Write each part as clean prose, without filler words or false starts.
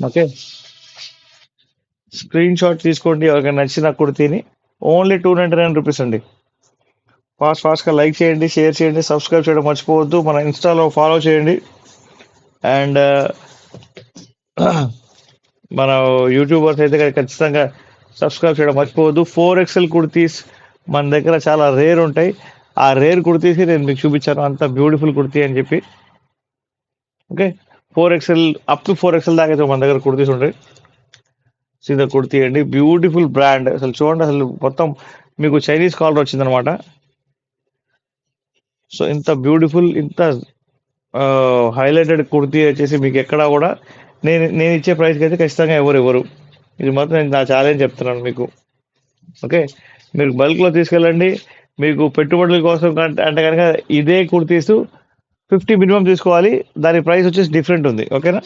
Okay, screen shot తీసుకోండి ఎవరికైనా నచ్చిన కుర్తీని. ఓన్లీ 299 రూపీస్ అండి. ఫాస్ట్గా లైక్ చేయండి, షేర్ చేయండి, సబ్స్క్రైబ్ చేయడం మర్చిపోవద్దు. మన ఇన్స్టాలో ఫాలో చేయండి. అండ్ మన యూట్యూబర్స్ అయితే ఖచ్చితంగా సబ్స్క్రైబ్ చేయడం మర్చిపోవద్దు. 4XL కుర్తీస్ మన దగ్గర చాలా రేర్ ఉంటాయి. ఆ రేర్ కుర్తీస్ నేను మీకు చూపించాను, అంత బ్యూటిఫుల్ కుర్తీ అని చెప్పి. Okay, 4XL up to 4XL దాకా అయితే మన దగ్గర కుర్తీస్ ఉంటాయి. సీదా కుర్తీ అండి, బ్యూటిఫుల్ బ్రాండ్. అసలు చూడండి, అసలు మొత్తం మీకు చైనీస్ కాలర్ వచ్చిందనమాట. సో ఇంత బ్యూటిఫుల్, ఇంత హైలైటెడ్ కుర్తీ వచ్చేసి మీకు ఎక్కడా కూడా నేను ఇచ్చే ప్రైస్కి అయితే ఖచ్చితంగా ఎవరు ఇది మాత్రం నేను నా ఛాలెంజ్ చెప్తున్నాను మీకు. ఓకే, మీరు బల్క్లో తీసుకెళ్ళండి. మీకు పెట్టుబడుల కోసం అంటే కనుక ఇదే కుర్తీస్ 50 మినిమం తీసుకోవాలి. దాని ప్రైస్ వచ్చేసి డిఫరెంట్ ఉంది. ఓకేనా,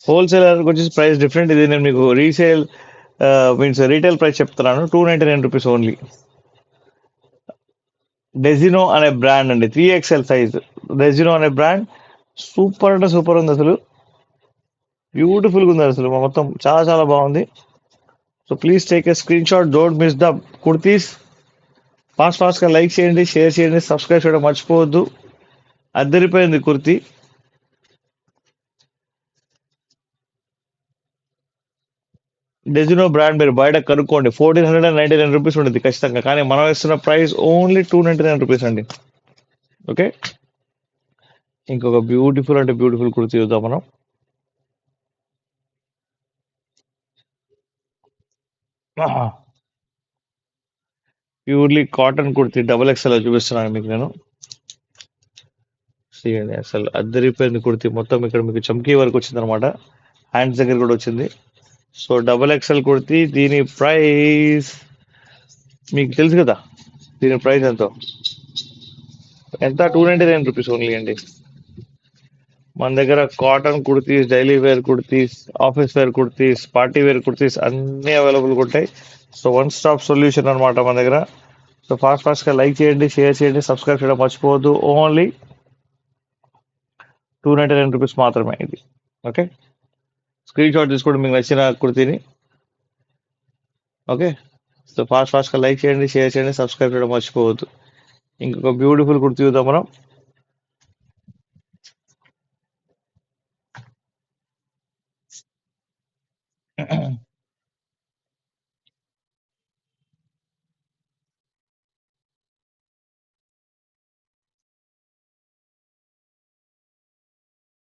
హోల్సేలర్ వచ్చేసి ప్రైస్ డిఫరెంట్. ఇది నేను మీకు రీసేల్ మీన్స్ రీటైల్ ప్రైస్ చెప్తున్నాను. 299 రూపీస్ ఓన్లీ. డెజినో అనే బ్రాండ్ అండి, 3XL సైజ్. డెజినో అనే బ్రాండ్ సూపర్ అంటే సూపర్ ఉంది. అసలు బ్యూటిఫుల్గా ఉంది. అసలు మొత్తం చాలా చాలా బాగుంది. So please take a screen shot, don't miss the kurtis. ఫాస్ట్గా లైక్ చేయండి, షేర్ చేయండి, సబ్స్క్రైబ్ చేయడం మర్చిపోవద్దు. అద్దరిపోయింది కుర్తీ. డెజినో బ్రాండ్ మీరు బయట కనుక్కోండి, 1499 రూపీస్ ఉంటుంది ఖచ్చితంగా. కానీ మనం ఇస్తున్న ప్రైస్ ఓన్లీ 299 రూపీస్ అండి. ఓకే, ఇంకొక బ్యూటిఫుల్ అంటే బ్యూటిఫుల్ కుర్తీ చూద్దాం మనం. ప్యూర్లీ కాటన్ కుర్తీ, XXL చూపిస్తున్నాను మీకు నేను. చూడండి, అసలు అద్దరిపోయింది కుర్తీ. మొత్తం ఇక్కడ మీకు చమ్కీ వరకు వచ్చింది అనమాట, హ్యాండ్స్ దగ్గర కూడా వచ్చింది. సో XXL కుర్తీ, దీని ప్రైస్ మీకు తెలుసు కదా. దీని ప్రైస్ ఎంతో, ఎంత 299 రూపీస్ ఓన్లీ అండి. మన దగ్గర cotton kurtis, daily wear kurtis, office wear kurtis, party wear kurtis అన్నీ అవైలబుల్గా ఉంటాయి. సో వన్ స్టాప్ సొల్యూషన్ అనమాట మన దగ్గర. సో ఫాస్ట్గా లైక్ చేయండి, షేర్ చేయండి, సబ్స్క్రైబ్ చేయడం మర్చిపోవద్దు. ఓన్లీ 299 రూపీస్ మాత్రమే ఇది. ఓకే, స్క్రీన్ షాట్ తీసుకోండి మీకు నచ్చిన కుర్తీని. ఓకే, సో ఫాస్ట్గా లైక్ చేయండి, షేర్ చేయండి, సబ్స్క్రైబ్ చేయడం మర్చిపోవద్దు. ఇంకొక బ్యూటిఫుల్ కుర్తీ చూద్దాం మనం.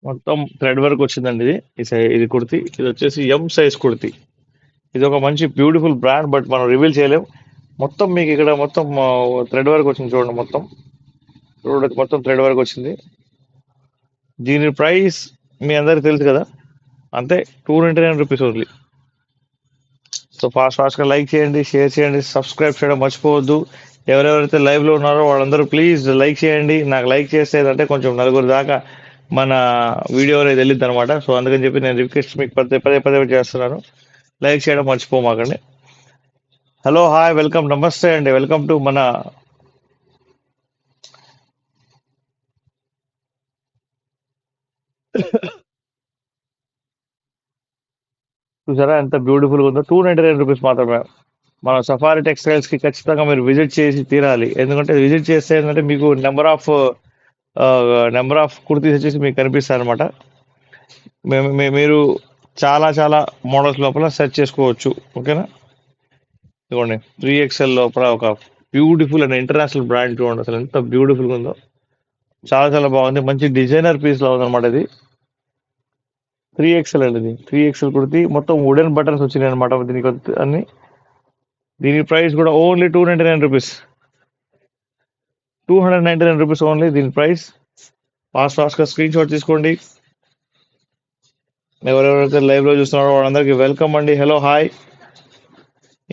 మొత్తం థ్రెడ్ వర్క్ వచ్చిందండి. ఇది కుర్తీ, ఇది వచ్చేసి M సైజ్ కుర్తీ. ఇది ఒక మంచి బ్యూటిఫుల్ బ్రాండ్, బట్ మనం రివీల్ చేయలేం. మొత్తం మీకు ఇక్కడ మొత్తం థ్రెడ్ వర్క్ వచ్చింది చూడండి. మొత్తం థ్రెడ్ వర్క్ వచ్చింది. దీని ప్రైస్ మీ అందరికి తెలుసు కదా, అంతే, 299 రూపీస్ ఓన్లీ. సో ఫాస్ట్గా లైక్ చేయండి, షేర్ చేయండి, సబ్స్క్రైబ్ చేయడం మర్చిపోవద్దు. ఎవరెవరైతే లైవ్లో ఉన్నారో వాళ్ళందరూ ప్లీజ్ లైక్ చేయండి. నాకు లైక్ చేస్తే అంటే కొంచెం నలుగురు దాకా మన వీడియో అనేది వెళ్ళిద్ది అనమాట. సో అందుకని చెప్పి నేను రిక్వెస్ట్ మీకు పదే చేస్తున్నాను, లైక్ చేయడం మర్చిపోమాకండి. హలో, హాయ్, వెల్కమ్, నమస్తే అండి. వెల్కమ్ టు మన చూసారా ఎంత బ్యూటిఫుల్గా ఉందో. 299 రూపీస్ మాత్రమే. మన సఫారీ టెక్స్టైల్స్ కి ఖచ్చితంగా మీరు విజిట్ చేసి తీరాలి. ఎందుకంటే విజిట్ చేస్తే ఏంటంటే మీకు నెంబర్ ఆఫ్ కుర్తీస్ వచ్చేసి మీకు కనిపిస్తాయి అనమాట. మీరు చాలా చాలా మోడల్స్ లోపల సెర్చ్ చేసుకోవచ్చు. ఓకేనా, ఇదిగోండి 3XL లోపల ఒక బ్యూటిఫుల్ అండ్ ఇంటర్నేషనల్ బ్రాండ్ చూడండి. అసలు ఎంత బ్యూటిఫుల్గా ఉందో, చాలా చాలా బాగుంది. మంచి డిజైనర్ పీస్ లో ఉందన్నమాట ఇది. 3XL అండి, ఇది 3XL కుర్తి. మొత్తం వుడెన్ బటన్స్ వచ్చినాయి అనమాట దీనికి అన్ని. దీని ప్రైస్ కూడా ఓన్లీ 299 రూపీస్. 299 రూపీస్ ఓన్లీ దీని ప్రైస్. ఫాస్ట్గా స్క్రీన్ షాట్ తీసుకోండి. ఎవరెవరైతే లైవ్ లో చూస్తున్నారో వాళ్ళందరికీ వెల్కమ్ అండి. Hello, hi.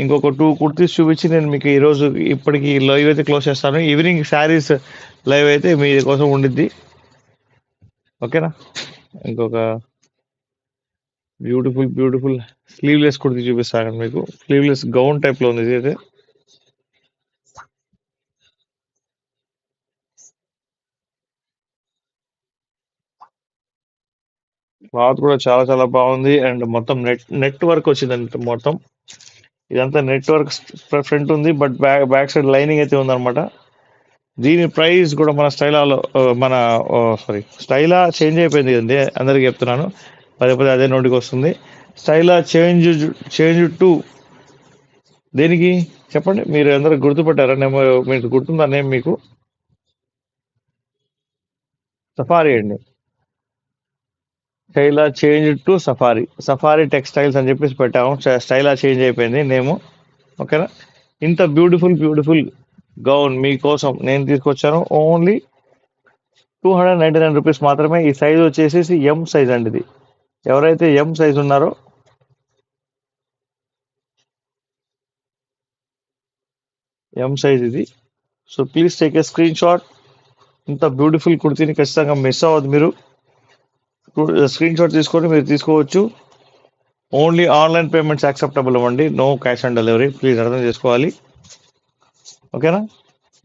ఇంకొక 2 కుర్తీస్ చూపించి నేను మీకు ఈ రోజు ఇప్పటికి లైవ్ అయితే క్లోజ్ చేస్తాను. ఈవినింగ్ శారీస్ లైవ్ అయితే మీ కోసం ఉండిద్ది. ఓకేనా, ఇంకొక బ్యూటిఫుల్ స్లీవ్లెస్ కుర్తీ చూపిస్తాను మీకు. స్లీవ్లెస్ గౌన్ టైప్ లో ఉంది ఇది అయితే. క్లాత్ కూడా చాలా చాలా బాగుంది అండ్ మొత్తం నెట్ వర్క్ వచ్చిందండి మొత్తం. ఇదంతా నెట్ వర్క్ ఫ్రంట్ ఉంది, బట్ బ్యాక్ సైడ్ లైనింగ్ అయితే ఉందన్నమాట. దీని ప్రైస్ కూడా మన స్టైలాలో మన సారీ స్టైలా చేంజ్ అయిపోయింది కదండి, అందరికి చెప్తున్నాను, పదే పదే అదే నోటికి వస్తుంది. స్టైలా చేంజ్ టు దేనికి చెప్పండి, మీరు అందరు గుర్తుపట్టారా? నేను మీకు గుర్తుందా నేమ్ మీకు? సఫారీ అండి. స్టైలా change to Safari, Safari textiles అని చెప్పేసి పెట్టాము. స్టైలా చేంజ్ అయిపోయింది నేము. ఓకేనా? ఇంత బ్యూటిఫుల్ బ్యూటిఫుల్ గౌన్ మీకోసం నేను తీసుకొచ్చాను. ఓన్లీ 299 రూపీస్ మాత్రమే. ఈ సైజ్ వచ్చేసి ఎం సైజ్ అండి. ఇది ఎవరైతే ఎం సైజ్ ఉన్నారో ఎం సైజ్ ఇది. So please take a screenshot. ఇంత బ్యూటిఫుల్ కుర్తీని ఖచ్చితంగా మిస్ అవ్వద్దు మీరు. స్క్రీన్ షాట్ తీసుకొని మీరు తీసుకోవచ్చు. ఓన్లీ ఆన్లైన్ పేమెంట్స్ యాక్సెప్టబుల్ అవ్వండి, no cash on delivery, please అర్థం చేసుకోవాలి. ఓకేనా?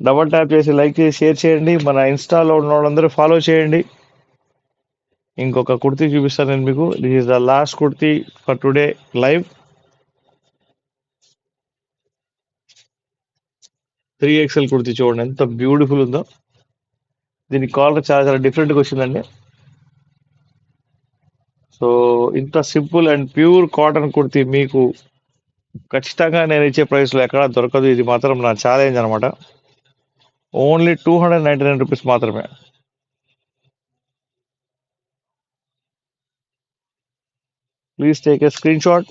డబల్ ట్యాప్ చేసి లైక్ చేసి షేర్ చేయండి. మన ఇన్స్టాలో ఉన్న వాళ్ళందరూ ఫాలో చేయండి. ఇంకొక కుర్తీ చూపిస్తాను నేను మీకు. This is the last kurti for today live. 3XL kurti చూడండి ఎంత బ్యూటిఫుల్ ఉందో. దీని కాలర్ చాలా చాలా డిఫరెంట్గా వచ్చిందండి. సో ఇంత simple and pure cotton kurti మీకు ఖచ్చితంగా నేను ఇచ్చే ప్రైస్లో ఎక్కడా దొరకదు. ఇది మాత్రం నా ఛాలెంజ్ అనమాట. ఓన్లీ 299 రూపీస్ మాత్రమే. Please take a screen shot.